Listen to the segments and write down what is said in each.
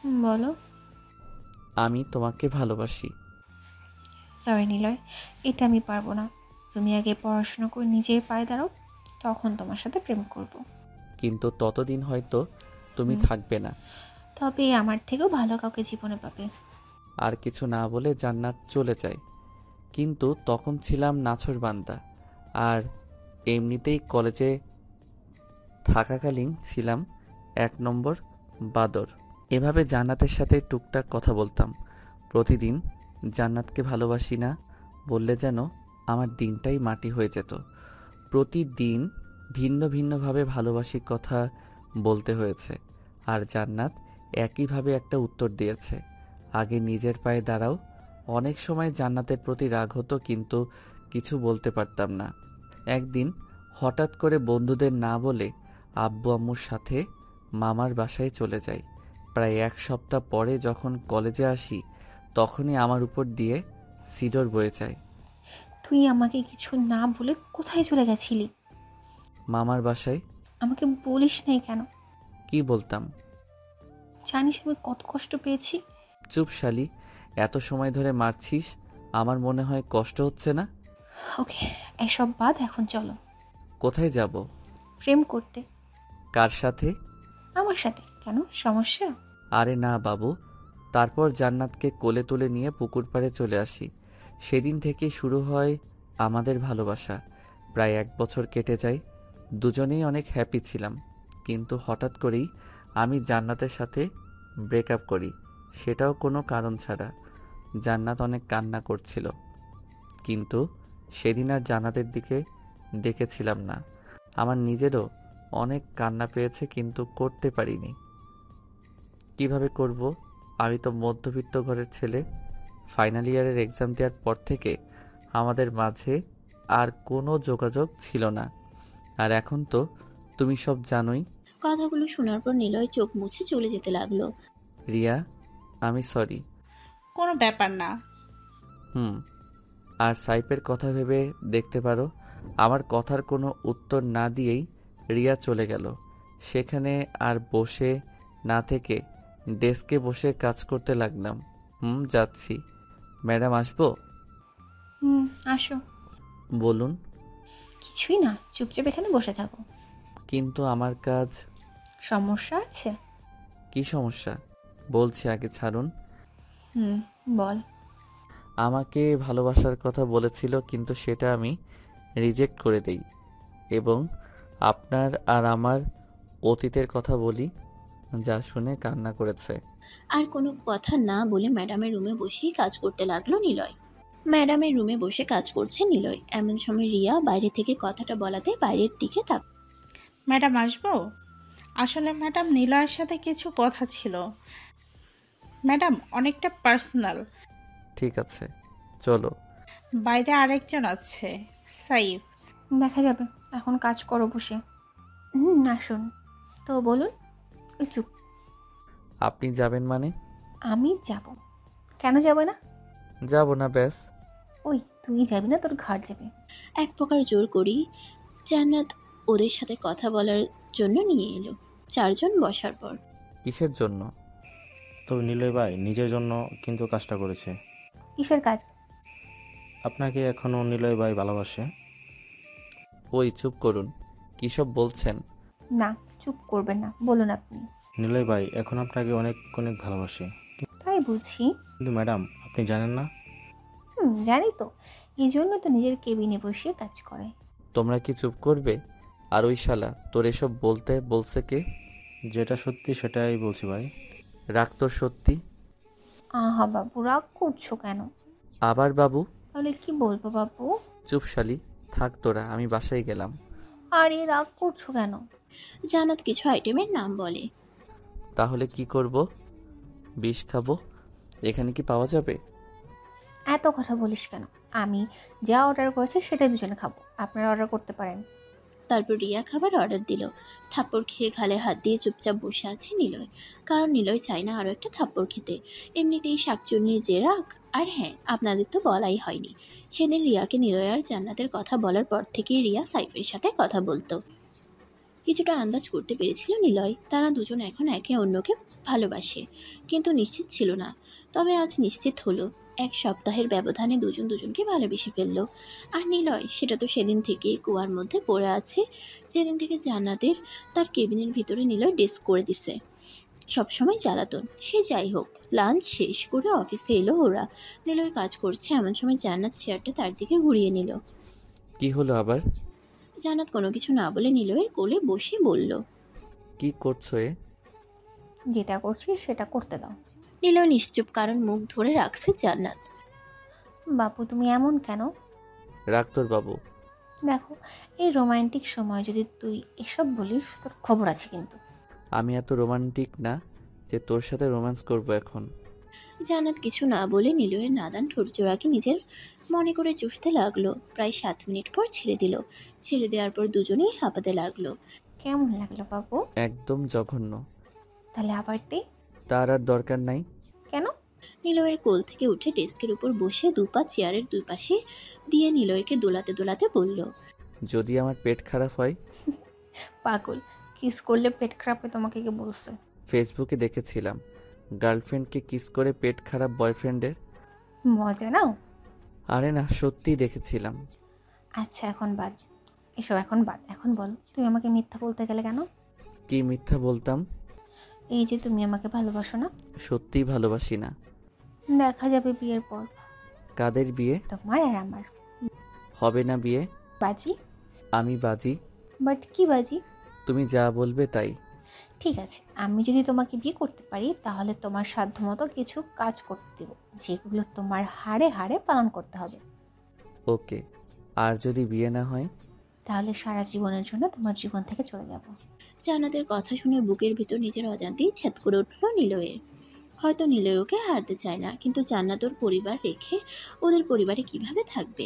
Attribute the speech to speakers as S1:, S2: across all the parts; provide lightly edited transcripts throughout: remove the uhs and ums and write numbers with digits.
S1: বলো।
S2: আমি তোমাকে ভালোবাসি।
S1: সরি নিলয়, এটা আমি পারবো না। তুমি আগে পড়াশোনা করে নিজের পায়ে দাঁড়াও, তখন তোমার সাথে প্রেম করব।
S2: কিন্তু ততদিন হয়তো তুমি
S1: হুম,
S2: থাকবে না।
S1: তবে আমার থেকেও ভালো কাউকে জীবনে পাবে।
S2: আর কিছু না বলে জান্নাত চলে যায়। কিন্তু তখন ছিলাম নাছোড়বান্দা। আর এমনিতেই কলেজে থাকাকালীন ছিলাম 1 নম্বর বাদর। এভাবে জান্নাতের সাথে টুকটাক কথা বলতাম প্রতিদিন। জান্নাতকে ভালোবাসি না বললে যেন আমার দিনটাই মাটি হয়ে যেত। প্রতিদিন ভিন্ন ভিন্নভাবে ভালোবাসির কথা বলতে হয়েছে। আর জান্নাত একইভাবে একটা উত্তর দিয়েছে, আগে নিজের পায়ে দাঁড়াও। অনেক সময় জান্নাতের প্রতি রাগ হতো, কিন্তু কিছু বলতে পারতাম না। একদিন হঠাৎ করে বন্ধুদের না বলে আব্বু আম্মুর সাথে মামার বাসায় চলে যাই। প্রায় 1 সপ্তাহ পরে যখন কলেজে আসি, তখনই আমার উপর দিয়ে সিডর বয়ে যায়।
S1: তুই আমাকে কিছু না বলে কোথায় চলে গেছিলি?
S2: মামার বাসায়।
S1: আমাকে বলিস নাই কেন?
S2: কি বলতাম?
S1: জানিস আমি কত কষ্ট পেয়েছি।
S2: চুপ শালি, এত সময় ধরে মারছিস, আমার মনে হয় কষ্ট হচ্ছে না?
S1: ওকে, এসব বাদ, এখন চলো।
S2: কোথায় যাব?
S1: প্রেম করতে।
S2: কার সাথে?
S1: আমার সাথে। কেন, সমস্যা?
S2: আরে না বাবু। তারপর জান্নাতকে কোলে তুলে নিয়ে পুকুর পাড়ে চলে আসি। সেদিন থেকে শুরু হয় আমাদের ভালোবাসা। প্রায় 1 বছর কেটে যায়। দুজনেই অনেক হ্যাপি ছিলাম। কিন্তু হঠাৎ করেই আমি জান্নাতের সাথে ব্রেকআপ করি, সেটাও কোনো কারণ ছাড়া। জান্নাত অনেক কান্না করছিল, কিন্তু সেদিন আর জান্নাতের দিকে দেখেছিলাম না। আমার নিজেরও অনেক কান্না পেয়েছে, কিন্তু করতে পারিনি। কিভাবে করব? আমি তো মধ্যবিত্ত ঘরের ছেলে। ফাইনাল ইয়ারের এক্সাম দেওয়ার পর থেকে আমাদের মাঝে আর কোনো যোগাযোগ ছিল না। আর এখন তো তুমি সব জানোই।
S3: কথাগুলো শোনার পর নিলয় চোখ মুছে চলে যেতে লাগলো।
S2: রিয়া, আমি সরি।
S4: কোনো ব্যাপার না।
S2: হুম। আর সাইফের কথা ভেবে দেখতে পারো। আমার কথার কোনো উত্তর না দিয়েই রিয়া চলে গেল। সেখানে আর বসে না থেকে ডেস্কে বসে কাজ করতে লাগলাম। যাচ্ছি। ম্যাডাম, আসবো?
S1: হুম, আসো।
S2: বলুন।
S1: কিছুই না, চুপচাপ এখানে বসে থাকো।
S2: কিন্তু আমার কাজ।
S1: সমস্যা আছে?
S2: কি সমস্যা? বলছি, আগে ছাড়ুন।
S1: হুম, বল।
S2: আমাকে ভালোবাসার কথা বলেছিল, কিন্তু সেটা আমি রিজেক্ট করে দেই এবং আপনার আর আমার অতীতের কথা বলি, যা শুনে কান্না করেছে।
S3: আর কোনো কথা না বলে ম্যাডামের রুমে বসেই কাজ করতে লাগলো নিলয়। ম্যাডামের রুমে বসে কাজ করছে নিলয়। এমন সময় রিয়া বাইরে থেকে কথাটা বলাতে বাইরের দিকে তাক।
S4: ম্যাডাম, আসবো? আসলে ম্যাডাম, নিলয়ের সাথে কিছু কথা ছিল। ম্যাডাম, অনেকটা পার্সোনাল।
S2: ঠিক আছে, চলো।
S4: বাইরে আরেকজন আছে, সাইফ।
S1: দেখা যাবে, এখন কাজ করো বসে। আসুন। তো বলুন। এই চুপ।
S2: আপনি যাবেন মানে?
S1: আমি যাব। কেন যাবে না?
S2: যাব না, ব্যাস।
S1: ওই, তুই যাবি না, তোর ঘাড় যাবে।
S3: এক প্রকার জোর করি জান্নাত ওদের সাথে কথা বলার জন্য নিয়ে এলো। চারজন বসার পর
S2: কিসের জন্য?
S5: তবে নিলয় ভাই নিজের জন্য কিন্তু কাজটা করেছে।
S1: কিসের কাজ?
S5: আপনাকে এখনও নিলয় ভাই ভালোবাসে।
S2: ওই চুপ করুন, কী সব বলছেন?
S1: না, চুপ করবেন না, বলুন আপনি।
S5: নিলয় ভাই এখন আপনাকে অনেক অনেক ভালোবাসে।
S1: তাই বুঝি।
S5: কিন্তু ম্যাডাম, আপনি জানেন না?
S1: জানি তো। এই জন্য তো নিজের কেবিনে বসিয়ে কাজ করে।
S2: তোমরা কি চুপ করবে? আর ওই শালা তোর এসব বলতে বলছে কে?
S5: যেটা সত্যি সেটাই বলছি ভাই।
S2: রাগ তোর সত্যি?
S1: আহা বাবু, রাগ করছো কেন?
S2: আবার বাবু?
S1: তাহলে কি বলবো বাবু?
S2: চুপ শালি, থাক তোরা, আমি বাসায় গেলাম।
S1: আরে রাগ করছো কেন?
S3: জান্নাত কিছু আইটেমের নাম বলে।
S2: তাহলে কি করব? বিষ খাবো? এখানে কি পাওয়া যাবে?
S1: এত কথা বলিস কেন? আমি যা অর্ডার করেছি সেটাই দুজনে খাবো, আপনারা অর্ডার করতে পারেন।
S3: তারপর রিয়া খাবার অর্ডার দিল। থাপ্পড় খেয়ে গালে হাত দিয়ে চুপচাপ বসে আছে নিলয়। কারণ নিলয় চায় না আরও একটা থাপ্পড় খেতে। এমনিতেই শাকচুন্নির যে রাগ। আর হ্যাঁ, আপনাদের তো বলাই হয়নি, সেদিন রিয়াকে নিলয় আর জান্নাতের কথা বলার পর থেকেই রিয়া সাইফের সাথে কথা বলতো। কিছুটা আন্দাজ করতে পেরেছিল নিলয় তারা দুজন এখন একে অন্যকে ভালোবাসে, কিন্তু নিশ্চিত ছিল না। তবে আজ নিশ্চিত হলো, 1 সপ্তাহের ব্যবধানে দুজন দুজনকে ভালোবেসে ফেললো। আর নিলয় সেটা তো সেদিন থেকে কুয়ার মধ্যে পড়ে আছে, যেদিন থেকে জান্নাতের তার কেবিনের ভিতরে নিলয় ডেস্ক করে দিছে। সবসময় জ্বালাতন, সে যাই হোক। লাঞ্চ শেষ করে অফিসে এলো ওরা। নিলয় কাজ করছে, এমন সময় জান্নাত চেয়ারটা তার দিকে ঘুরিয়ে নিল।
S2: কি হলো আবার?
S3: জান্নাত কোনো কিছু না বলে নিলয়ের কোলে বসে বলল।
S2: কি করছো এ?
S1: যেটা করছিস সেটা করতে দাও।
S3: নিলয় নিশ্চুপ, কারণ মুখ ধরে রাখছে জান্নাত।
S1: বাপু তুমি এমন কেন?
S2: রাখ তোর বাবু।
S1: দেখো, এই রোমান্টিক সময় যদি তুই এসব বলিস তোর খবর আছে কিন্তু।
S2: আমি এত রোমান্টিক না যে তোর সাথে রোম্যান্স করব এখন।
S3: জান্নাত কিছু না বলে নিলয়ের নাদান ঠোঁটজোড়াকে নিজের মনে করে চুষতে লাগলো। প্রায় 7 মিনিট পর ছেড়ে দিল। ছেড়ে দেওয়ার পর দুজনেই হাঁপাতে লাগলো।
S1: কেমন লাগলো বাবু?
S2: একদম জঘন্য।
S1: তাহলে আবার দে।
S2: তার আর দরকার নাই।
S1: কেন?
S3: নিলয়ের কোল থেকে উঠে ডেস্কের উপর বসে দুপা চেয়ারের দুই পাশে দিয়ে নিলয়কে দোলাতে দোলাতে বলল।
S2: যদি আমার পেট খারাপ হয়?
S1: পাগল, কিস করলে পেট খারাপ হয় তোমাকে কে বলছে?
S2: ফেসবুকে দেখেছিলাম গার্লফ্রেন্ডকে কিস করে পেট খারাপ বয়ফ্রেন্ডের।
S1: মজা নাও।
S2: আরে না, সত্যিই দেখেছিলাম।
S1: আচ্ছা এখন বাদ, এসব এখন বাদ। এখন বলো তুমি আমাকে মিথ্যা বলতে গেলে কেন?
S2: কি মিথ্যা বলতাম?
S1: এই যে তুমি আমাকে ভালোবাসো না।
S2: সত্যিই ভালোবাসি না।
S1: দেখা যাবে বিয়ের পর।
S2: কাদের বিয়ে?
S1: তোমার আর আমার।
S2: হবে না বিয়ে।
S1: বাজি?
S2: আমি বাজি।
S1: বাট কি বাজি?
S2: তুমি যা বলবে তাই।
S1: ঠিক আছে, আমি যদি তোমাকে বিয়ে করতে পারি তাহলে তোমার সাধ্যমতো কিছু কাজ করতে দেব, যেগুলো তোমার হাড়ে হাড়ে পালন করতে হবে।
S2: ওকে। আর যদি বিয়ে না হয়?
S1: তাহলে সারা জীবনের জন্য তোমার জীবন থেকে চলে যাব।
S3: জান্নাতের কথা শুনে বুকের ভিতর নিজের অজান্তেই ছ্যাদ করে উঠল নিলয়ের। হয়তো নিলয় ওকে হারতে চায় না, কিন্তু জান্নাত ওর পরিবার রেখে ওদের পরিবারে কিভাবে থাকবে?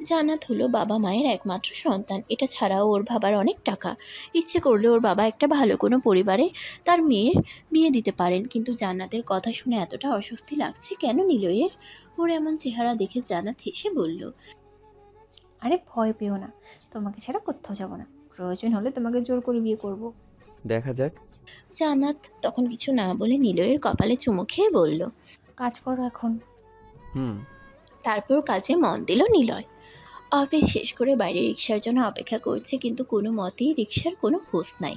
S3: জান্নাত হলো বাবা মায়ের একমাত্র সন্তান। এটা ছাড়াও ওর বাবার অনেক টাকা। ইচ্ছে করলে ওর বাবা একটা ভালো কোনো পরিবারে তার মেয়ের বিয়ে দিতে পারেন। কিন্তু জান্নাতের কথা শুনে এতটা অস্বস্তি লাগছে কেন নিলয়ের? ওর এমন চেহারা দেখে জান্নাত হেসে বলল।
S1: আরে ভয় পেও না, তোমাকে ছাড়া কোথাও যাব না। প্রয়োজন হলে তোমাকে জোর করে বিয়ে করব।
S2: দেখা যাক।
S3: জান্নাত তখন কিছু না বলে নিলয়ের কপালে চুমু খেয়ে বলল।
S1: কাজ করো এখন।
S2: হুম।
S3: তারপর কাজে মন দিল নিলয়। অফিস শেষ করে বাইরে রিক্সার জন্য অপেক্ষা করছে, কিন্তু কোনো মতেই রিক্সার কোনো খোঁজ নাই।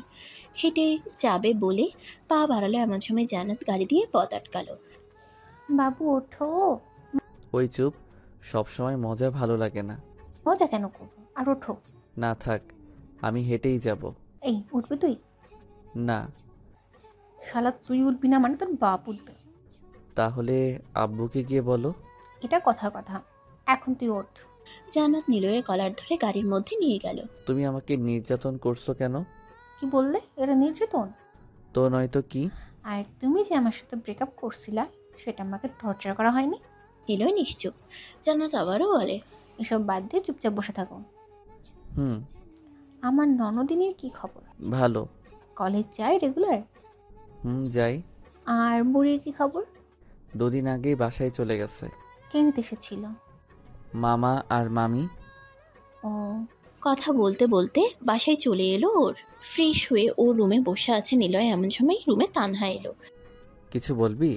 S3: হেঁটে যাবে বলে পা বাড়ালো, এমন সময় জান্নাত গাড়ি দিয়ে পথ আটকালো।
S1: বাবু ওঠো।
S2: ওই চুপ, সবসময় মজা ভালো লাগে না।
S1: মজা কেন করবো, আর ওঠো।
S2: না থাক, আমি হেঁটেই যাব।
S1: এই উঠবি তুই?
S2: না।
S1: শালা তুই উঠবি না মানে তোর বাপ উঠবে।
S2: তাহলে আব্বুকে গিয়ে বলো।
S1: এটা কথার কথা, এখন তুই ওঠ।
S3: জান্নাত নিলয়ের কলার ধরে গাড়ির মধ্যে নিয়ে গেল।
S2: তুমি আমাকে নির্যাতন করছো কেন?
S1: কি বললে? এটা নির্যাতন?
S2: তো নয়তো কি?
S1: আর তুমি যে আমার সাথে ব্রেকআপ করছিলা সেটা আমাকে টর্চার করা হয়নি?
S3: নিলয় নিশ্চুপ। জান্নাত আবারও বলে।
S1: এসব বাদ দিয়ে চুপচাপ বসে থাকো।
S2: হুম।
S1: আমার ননদিনীর কি খবর?
S2: ভালো।
S1: কলেজ যায় রেগুলার?
S2: যাই।
S1: আর বুড়ির কি খবর?
S2: 2 দিন আগেই বাসায় চলে গেছে।
S1: কে নিতে এসেছিল?
S2: মামা আর মামি।
S1: ও।
S3: কথা বলতে বলতে বাসায় চলে এলো ওর। ফ্রেশ হয়ে ও রুমে বসে আছে নিলয়, এমন সময় রুমে তানহা এলো।
S2: কিছু বলবি?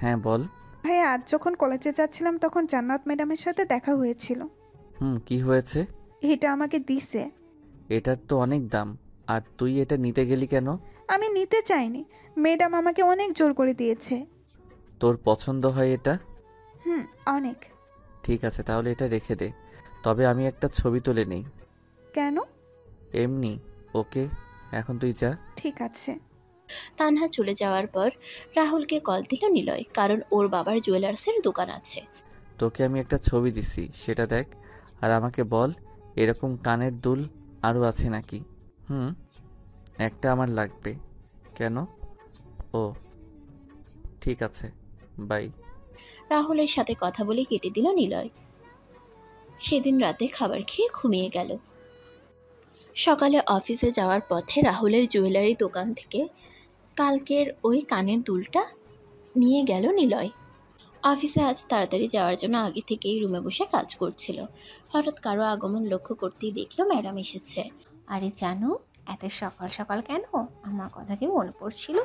S2: হ্যাঁ বল।
S6: ভাইয়া, আজ যখন কলেজে যাচ্ছিলাম তখন জান্নাত ম্যাডামের সাথে দেখা হয়েছিল।
S2: কি হয়েছে?
S6: এটা আমাকে দিছে।
S2: এটার তো অনেক দাম, আর তুই এটা নিতে গেলি কেন?
S6: আমি নিতে চাইনি, ম্যাডাম আমাকে অনেক জোর করে দিয়েছে।
S2: তোর পছন্দ হয় এটা?
S6: অনেক।
S2: ঠিক আছে, তাহলে এটা রেখে দে। তবে আমি একটা ছবি তুলে নেই।
S6: কেন?
S2: এমনি। ওকে, এখন তুই যা।
S6: ঠিক আছে।
S3: তানহা চলে যাওয়ার পর রাহুলকে কল দিল নিলয়, কারণ ওর বাবার জুয়েলার্সের দোকান আছে।
S2: তোকে আমি একটা ছবি দিছি, সেটা দেখ আর আমাকে বল এরকম কানের দুল আরও আছে নাকি। একটা আমার লাগবে। কেন? ও ঠিক আছে, বাই।
S3: রাহুলের সাথে কথা বলে কেটে দিল নিলয়। সেদিন রাতে খাবার খেয়ে ঘুমিয়ে গেল। সকালে অফিসে যাওয়ার পথে রাহুলের জুয়েলারি দোকান থেকে কালকের ওই কানের দুলটা নিয়ে গেল নিলয়। অফিসে আজ তাড়াতাড়ি যাওয়ার জন্য আগে থেকেই রুমে বসে কাজ করছিল। হঠাৎ কারো আগমন লক্ষ্য করতেই দেখলো ম্যাডাম এসেছে।
S1: আরে জানো, এত সকাল সকাল কেন? আমার কথা কি মনে পড়ছিল?